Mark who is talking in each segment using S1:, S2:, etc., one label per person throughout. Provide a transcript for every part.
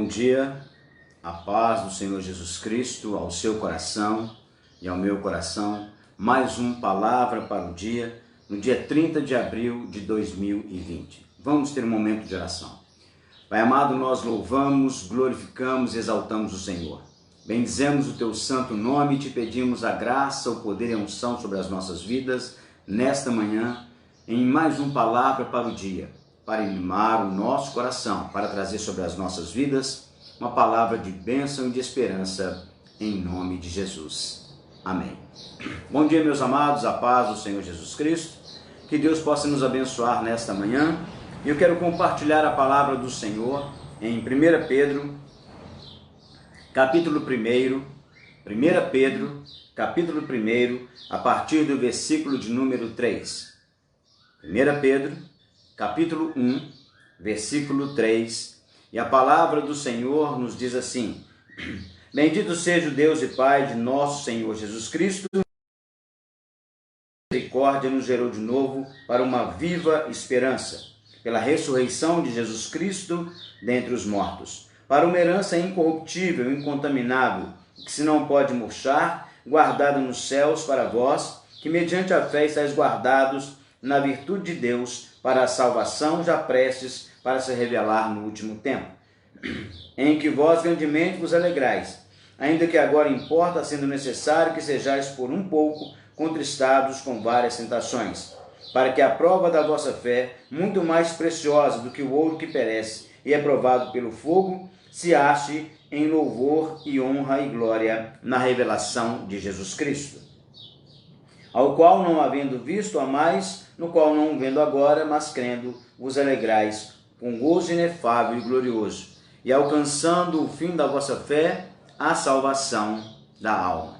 S1: Bom dia, a paz do Senhor Jesus Cristo ao seu coração e ao meu coração. Mais uma palavra para o dia, no dia 30 de abril de 2020. Vamos ter um momento de oração. Pai amado, nós louvamos, glorificamos e exaltamos o Senhor. Bendizemos o teu santo nome e te pedimos a graça, o poder e a unção sobre as nossas vidas nesta manhã, em mais uma palavra para o dia, para animar o nosso coração, para trazer sobre as nossas vidas uma palavra de bênção e de esperança, em nome de Jesus. Amém. Bom dia, meus amados, a paz do Senhor Jesus Cristo, que Deus possa nos abençoar nesta manhã. Eu quero compartilhar a palavra do Senhor em 1 Pedro, capítulo 1, 1 Pedro, capítulo 1, a partir do versículo de número 3. 1 Pedro, capítulo 1, versículo 3, e a palavra do Senhor nos diz assim: Bendito seja o Deus e Pai de nosso Senhor Jesus Cristo, misericórdia nos gerou de novo para uma viva esperança, pela ressurreição de Jesus Cristo dentre os mortos, para uma herança incorruptível, incontaminável, que se não pode murchar, guardada nos céus para vós, que mediante a fé estáis guardados na virtude de Deus, para a salvação já prestes para se revelar no último tempo, em que vós grandemente vos alegrais, ainda que agora importa, sendo necessário que sejais por um pouco contristados com várias tentações, para que a prova da vossa fé, muito mais preciosa do que o ouro que perece e é provado pelo fogo, se ache em louvor e honra e glória na revelação de Jesus Cristo, ao qual não havendo visto amais, no qual não vendo agora, mas crendo, vos alegrais com gozo inefável e glorioso, e alcançando o fim da vossa fé, a salvação da alma.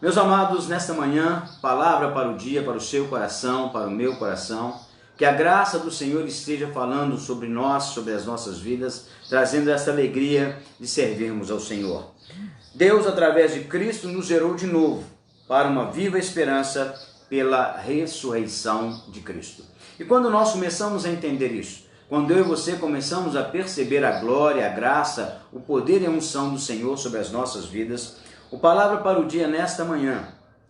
S1: Meus amados, nesta manhã, palavra para o dia, para o seu coração, para o meu coração, que a graça do Senhor esteja falando sobre nós, sobre as nossas vidas, trazendo essa alegria de servirmos ao Senhor. Deus, através de Cristo, nos gerou de novo para uma viva esperança pela ressurreição de Cristo. E quando nós começamos a entender isso, quando eu e você começamos a perceber a glória, a graça, o poder e a unção do Senhor sobre as nossas vidas, o palavra para o dia nesta manhã,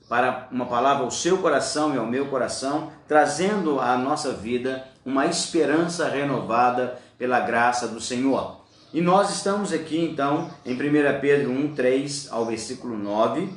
S1: para uma palavra ao seu coração e ao meu coração, trazendo à nossa vida uma esperança renovada pela graça do Senhor. E nós estamos aqui então em 1 Pedro 1, 3 ao versículo 9,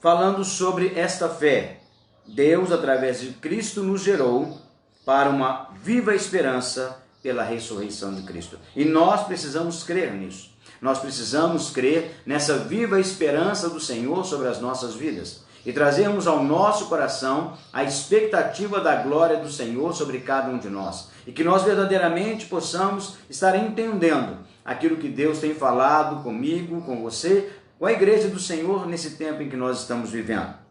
S1: falando sobre esta fé. Deus, através de Cristo, nos gerou para uma viva esperança pela ressurreição de Cristo. E nós precisamos crer nisso. Nós precisamos crer nessa viva esperança do Senhor sobre as nossas vidas e trazermos ao nosso coração a expectativa da glória do Senhor sobre cada um de nós. E que nós verdadeiramente possamos estar entendendo aquilo que Deus tem falado comigo, com você, com a igreja do Senhor nesse tempo em que nós estamos vivendo.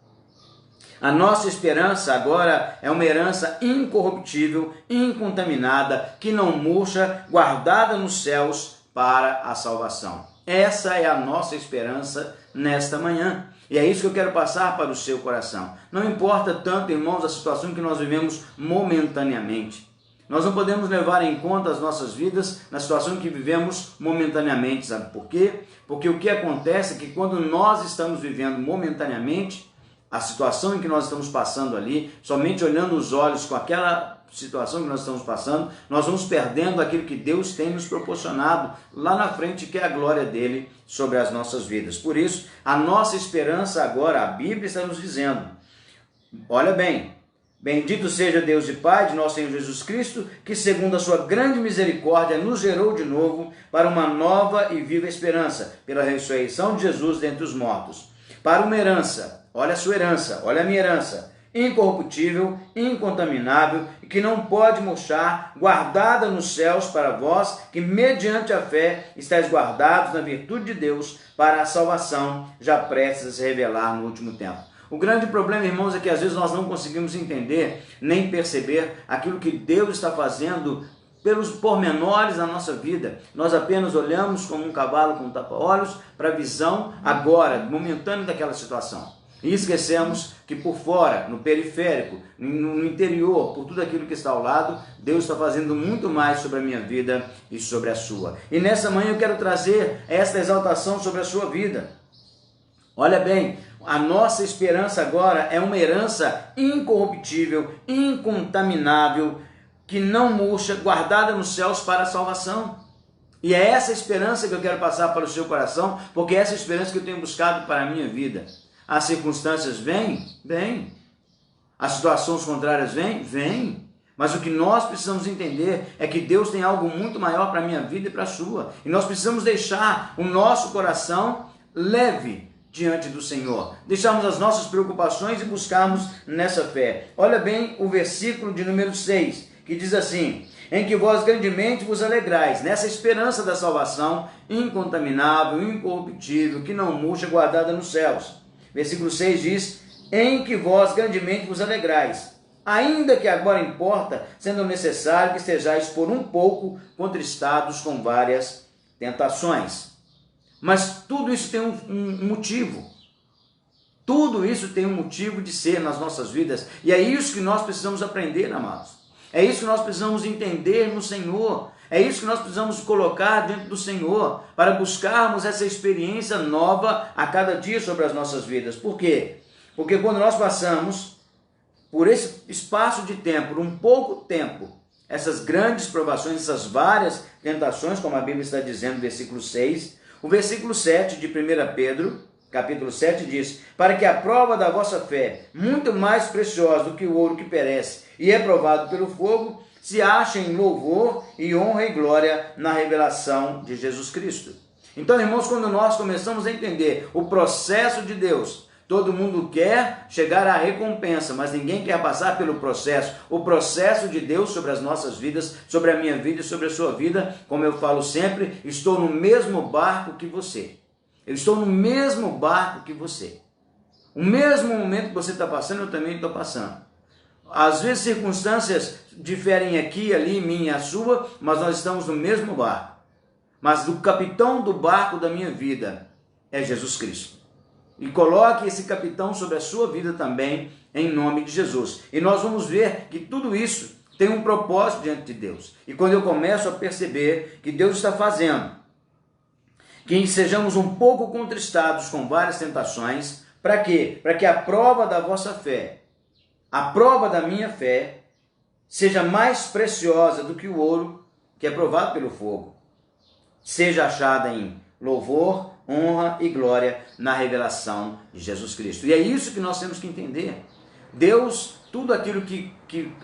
S1: A nossa esperança agora é uma herança incorruptível, incontaminada, que não murcha, guardada nos céus para a salvação. Essa é a nossa esperança nesta manhã. E é isso que eu quero passar para o seu coração. Não importa tanto, irmãos, a situação em que nós vivemos momentaneamente. Nós não podemos levar em conta as nossas vidas na situação em que vivemos momentaneamente. Sabe por quê? Porque o que acontece é que quando nós estamos vivendo momentaneamente, a situação em que nós estamos passando ali, somente olhando os olhos com aquela situação que nós estamos passando, nós vamos perdendo aquilo que Deus tem nos proporcionado lá na frente, que é a glória dele sobre as nossas vidas. Por isso, a nossa esperança agora, a Bíblia está nos dizendo, olha bem, bendito seja Deus e Pai de nosso Senhor Jesus Cristo, que segundo a sua grande misericórdia nos gerou de novo para uma nova e viva esperança, pela ressurreição de Jesus dentre os mortos, para uma herança. Olha a sua herança, olha a minha herança, incorruptível, incontaminável, e que não pode murchar, guardada nos céus para vós, que mediante a fé estáis guardados na virtude de Deus, para a salvação já prestes a se revelar no último tempo. O grande problema, irmãos, é que às vezes nós não conseguimos entender, nem perceber aquilo que Deus está fazendo pelos pormenores da nossa vida. Nós apenas olhamos como um cavalo com tapa-olhos para a visão agora, momentânea daquela situação. E esquecemos que por fora, no periférico, no interior, por tudo aquilo que está ao lado, Deus está fazendo muito mais sobre a minha vida e sobre a sua. E nessa manhã eu quero trazer esta exaltação sobre a sua vida. Olha bem, a nossa esperança agora é uma herança incorruptível, incontaminável, que não murcha, guardada nos céus para a salvação. E é essa esperança que eu quero passar para o seu coração, porque é essa esperança que eu tenho buscado para a minha vida. As circunstâncias vêm? Vêm. As situações contrárias vêm? Vêm. Mas o que nós precisamos entender é que Deus tem algo muito maior para a minha vida e para a sua. E nós precisamos deixar o nosso coração leve diante do Senhor. Deixarmos as nossas preocupações e buscarmos nessa fé. Olha bem o versículo de número 6, que diz assim: em que vós grandemente vos alegrais, nessa esperança da salvação, incontaminável, incorruptível, que não murcha, guardada nos céus. Versículo 6 diz: em que vós grandemente vos alegrais, ainda que agora importa, sendo necessário que estejais por um pouco contristados com várias tentações. Mas tudo isso tem um motivo. Tudo isso tem um motivo de ser nas nossas vidas. E é isso que nós precisamos aprender, amados. É isso que nós precisamos entender no Senhor. É isso que nós precisamos colocar diante do Senhor, para buscarmos essa experiência nova a cada dia sobre as nossas vidas. Por quê? Porque quando nós passamos por esse espaço de tempo, por um pouco tempo, essas grandes provações, essas várias tentações, como a Bíblia está dizendo no versículo 6, o versículo 7 de 1 Pedro, capítulo 7, diz: para que a prova da vossa fé, muito mais preciosa do que o ouro que perece e é provado pelo fogo, se acha em louvor e honra e glória na revelação de Jesus Cristo. Então, irmãos, quando nós começamos a entender o processo de Deus, todo mundo quer chegar à recompensa, mas ninguém quer passar pelo processo. O processo de Deus sobre as nossas vidas, sobre a minha vida e sobre a sua vida, como eu falo sempre, estou no mesmo barco que você. Eu estou no mesmo barco que você. O mesmo momento que você está passando, eu também estou passando. Às vezes circunstâncias diferem aqui, ali, minha e a sua, mas nós estamos no mesmo barco. Mas o capitão do barco da minha vida é Jesus Cristo. E coloque esse capitão sobre a sua vida também, em nome de Jesus. E nós vamos ver que tudo isso tem um propósito diante de Deus. E quando eu começo a perceber que Deus está fazendo que sejamos um pouco contristados com várias tentações, para quê? Para que a prova da vossa fé, a prova da minha fé, seja mais preciosa do que o ouro que é provado pelo fogo, seja achada em louvor, honra e glória na revelação de Jesus Cristo. E é isso que nós temos que entender. Deus, tudo aquilo que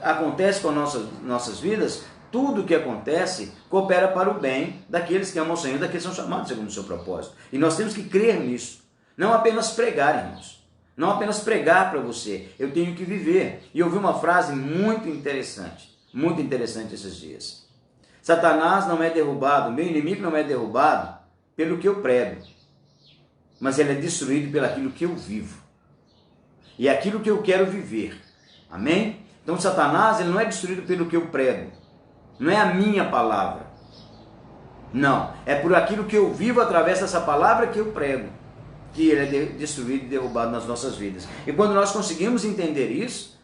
S1: acontece com nossas vidas, tudo que acontece coopera para o bem daqueles que amam o Senhor, daqueles que são chamados segundo o seu propósito. E nós temos que crer nisso. Não apenas pregar, irmãos. Não apenas pregar para você. Eu tenho que viver. E eu ouvi uma frase muito interessante esses dias. Satanás não é derrubado, meu inimigo não é derrubado pelo que eu prego, mas ele é destruído pelo aquilo que eu vivo. E é aquilo que eu quero viver. Amém? Então Satanás ele não é destruído pelo que eu prego. Não é a minha palavra. Não. É por aquilo que eu vivo através dessa palavra que eu prego, que ele é destruído e derrubado nas nossas vidas. E quando nós conseguimos entender isso,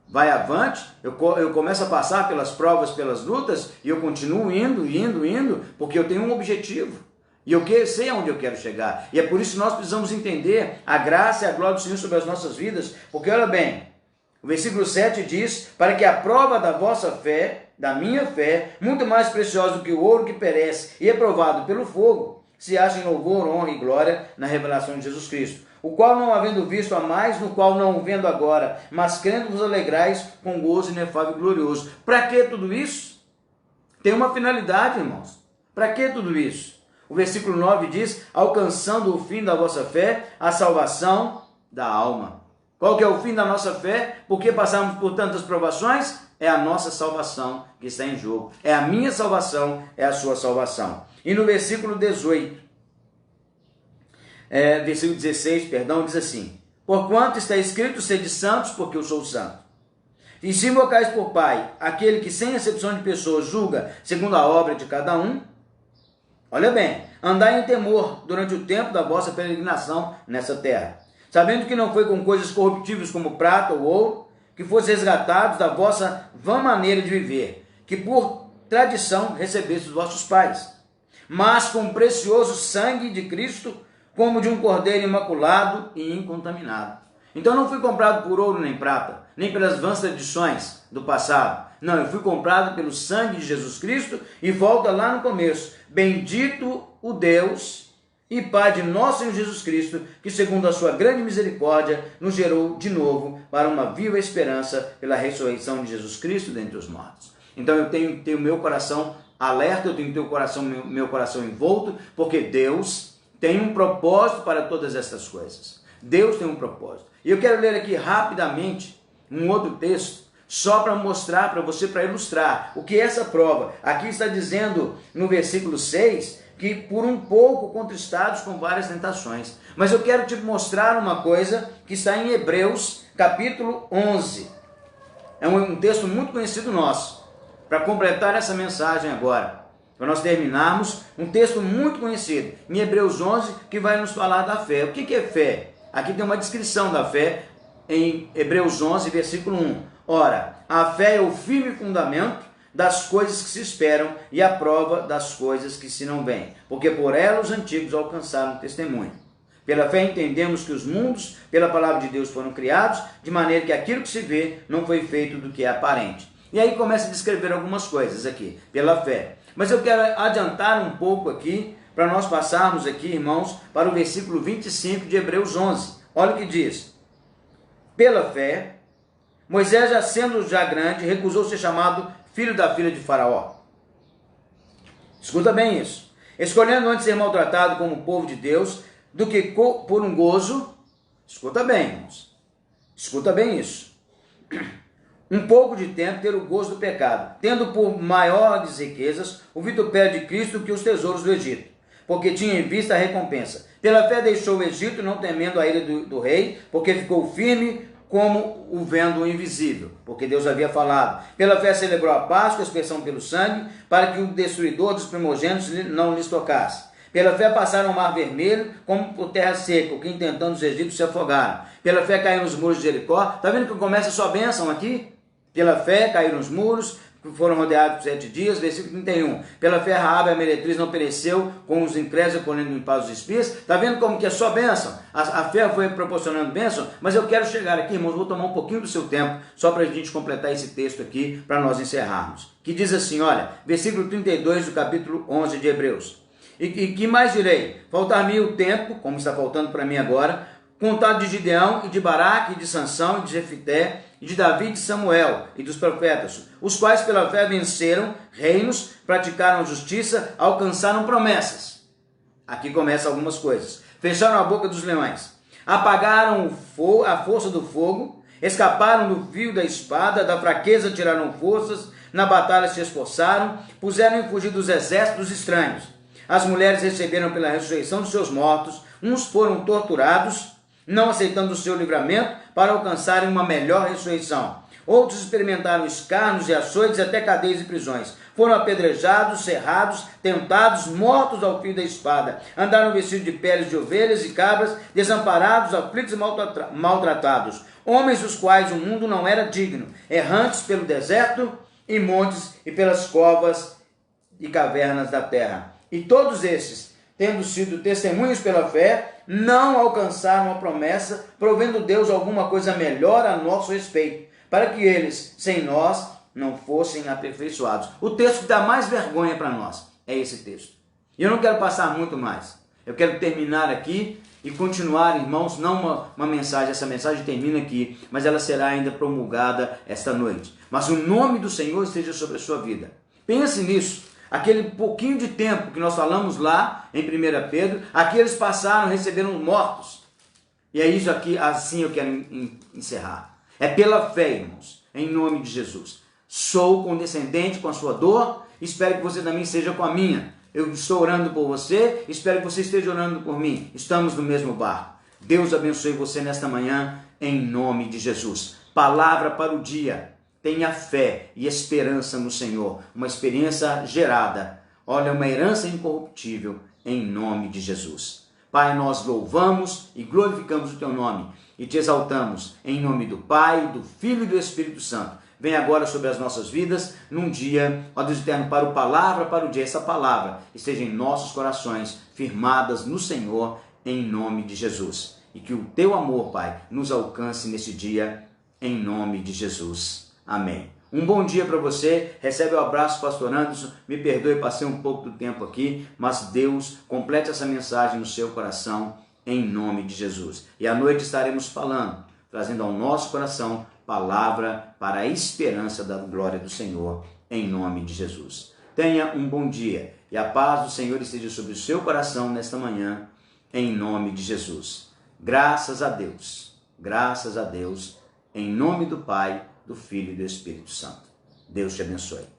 S1: vai avante, eu começo a passar pelas provas, pelas lutas, e eu continuo indo, porque eu tenho um objetivo. E eu sei aonde eu quero chegar. E é por isso que nós precisamos entender a graça e a glória do Senhor sobre as nossas vidas. Porque olha bem, o versículo 7 diz: para que a prova da vossa fé, da minha fé, muito mais preciosa do que o ouro que perece e é provado pelo fogo, se acha em louvor, honra e glória na revelação de Jesus Cristo. O qual não havendo visto a mais, no qual não vendo agora, mas crendo vos alegrais com gozo inefável e glorioso. Para que tudo isso? Tem uma finalidade, irmãos. Para que tudo isso? O versículo 9 diz: alcançando o fim da vossa fé, a salvação da alma. Qual que é o fim da nossa fé? Por que passamos por tantas provações? É a nossa salvação que está em jogo. É a minha salvação, é a sua salvação. E no versículo 18, versículo 16, diz assim: porquanto está escrito, sede santos, porque eu sou santo. E se invocais por Pai, aquele que sem exceção de pessoas julga segundo a obra de cada um, olha bem, andai em temor durante o tempo da vossa peregrinação nessa terra. sabendo que não foi com coisas corruptíveis como prata ou ouro, que fosse resgatados da vossa vã maneira de viver, que por tradição recebeste dos vossos pais, mas com o precioso sangue de Cristo, como de um cordeiro imaculado e incontaminado. Então não fui comprado por ouro nem prata, nem pelas vãs tradições do passado. Não, eu fui comprado pelo sangue de Jesus Cristo, e volta lá no começo. Bendito o Deus e Pai de nosso Senhor Jesus Cristo, que segundo a sua grande misericórdia nos gerou de novo para uma viva esperança pela ressurreição de Jesus Cristo dentre os mortos. Então eu tenho meu coração alerta, eu tenho meu coração envolto, porque Deus tem um propósito para todas essas coisas. Deus tem um propósito. E eu quero ler aqui rapidamente um outro texto, só para mostrar para você, para ilustrar o que é essa prova. Aqui está dizendo no versículo 6, que por um pouco contristados com várias tentações. Mas eu quero te mostrar uma coisa que está em Hebreus capítulo 11. É um texto muito conhecido nosso, para completar essa mensagem agora. Para nós terminarmos, um texto muito conhecido, em Hebreus 11, que vai nos falar da fé. O que é fé? Aqui tem uma descrição da fé em Hebreus 11, versículo 1. Ora, a fé é o firme fundamento das coisas que se esperam e a prova das coisas que se não veem, porque por ela os antigos alcançaram testemunho. Pela fé entendemos que os mundos, pela palavra de Deus, foram criados, de maneira que aquilo que se vê não foi feito do que é aparente. E aí começa a descrever algumas coisas aqui, pela fé. Mas eu quero adiantar um pouco aqui, para nós passarmos aqui, irmãos, para o versículo 25 de Hebreus 11. Olha o que diz. Pela fé, Moisés, sendo já grande, recusou ser chamado filho da filha de Faraó. Escuta bem isso. Escolhendo antes ser maltratado como povo de Deus, do que por um gozo, escuta bem, irmãos, escuta bem isso, um pouco de tempo ter o gozo do pecado, tendo por maiores riquezas o vitupério de Cristo que os tesouros do Egito, porque tinha em vista a recompensa. Pela fé deixou o Egito, não temendo a ira do rei, porque ficou firme como o vendo invisível, porque Deus havia falado. Pela fé celebrou a Páscoa, a expiação pelo sangue, para que o destruidor dos primogênitos não lhes tocasse. Pela fé passaram o mar vermelho, como por terra seca, que intentando os egípcios se afogaram. Pela fé caíram os muros de Jericó. Está vendo que começa a sua bênção aqui? Pela fé caíram os muros, que foram rodeados por 7 dias, versículo 31. Pela fé Raabe, a meretriz, não pereceu, com os incrédulos colhendo em paz os espias. Está vendo como que é só bênção? A fé foi proporcionando bênção, mas eu quero chegar aqui, irmãos, vou tomar um pouquinho do seu tempo, só para a gente completar esse texto aqui, para nós encerrarmos. Que diz assim, olha, versículo 32 do capítulo 11 de Hebreus. E que mais direi? Faltar-me o tempo, como está faltando para mim agora, contado de Gideão e de Baraque e de Sansão e de Jefité e de Davi e de Samuel e dos profetas, os quais pela fé venceram reinos, praticaram a justiça, alcançaram promessas. Aqui começam algumas coisas. Fecharam a boca dos leões, apagaram a força do fogo, escaparam do fio da espada, da fraqueza tiraram forças, na batalha se esforçaram, puseram em fugir dos exércitos estranhos. As mulheres receberam pela ressurreição de seus mortos, uns foram torturados, não aceitando o seu livramento, para alcançarem uma melhor ressurreição. Outros experimentaram escárnios e açoites, até cadeias e prisões. Foram apedrejados, cerrados, tentados, mortos ao fio da espada. Andaram vestidos de peles de ovelhas e cabras, desamparados, aflitos e maltratados. Homens dos quais o mundo não era digno, errantes pelo deserto e montes e pelas covas e cavernas da terra. E todos esses, tendo sido testemunhos pela fé, não alcançaram a promessa, provendo Deus alguma coisa melhor a nosso respeito, para que eles, sem nós, não fossem aperfeiçoados. O texto que dá mais vergonha para nós é esse texto. E eu não quero passar muito mais. Eu quero terminar aqui e continuar, irmãos, não uma mensagem, essa mensagem termina aqui, mas ela será ainda promulgada esta noite. Mas o nome do Senhor esteja sobre a sua vida. Pense nisso. Aquele pouquinho de tempo que nós falamos lá em 1 Pedro, aqui eles passaram, receberam mortos. E é isso aqui, assim eu quero encerrar. É pela fé, irmãos, em nome de Jesus. Sou condescendente com a sua dor, espero que você também seja com a minha. Eu estou orando por você, espero que você esteja orando por mim. Estamos no mesmo barco. Deus abençoe você nesta manhã, em nome de Jesus. Palavra para o dia. Tenha fé e esperança no Senhor, uma experiência gerada, olha, uma herança incorruptível, em nome de Jesus. Pai, nós louvamos e glorificamos o teu nome e te exaltamos em nome do Pai, do Filho e do Espírito Santo. Vem agora sobre as nossas vidas, num dia, ó Deus eterno, para o dia, essa palavra esteja em nossos corações, firmadas no Senhor, em nome de Jesus. E que o teu amor, Pai, nos alcance nesse dia, em nome de Jesus. Amém. Um bom dia para você, recebe o abraço, pastor Anderson, me perdoe, passei um pouco do tempo aqui, mas Deus complete essa mensagem no seu coração, em nome de Jesus. E à noite estaremos falando, trazendo ao nosso coração palavra para a esperança da glória do Senhor, em nome de Jesus. Tenha um bom dia e a paz do Senhor esteja sobre o seu coração nesta manhã, em nome de Jesus. Graças a Deus, em nome do Pai, do Filho e do Espírito Santo. Deus te abençoe.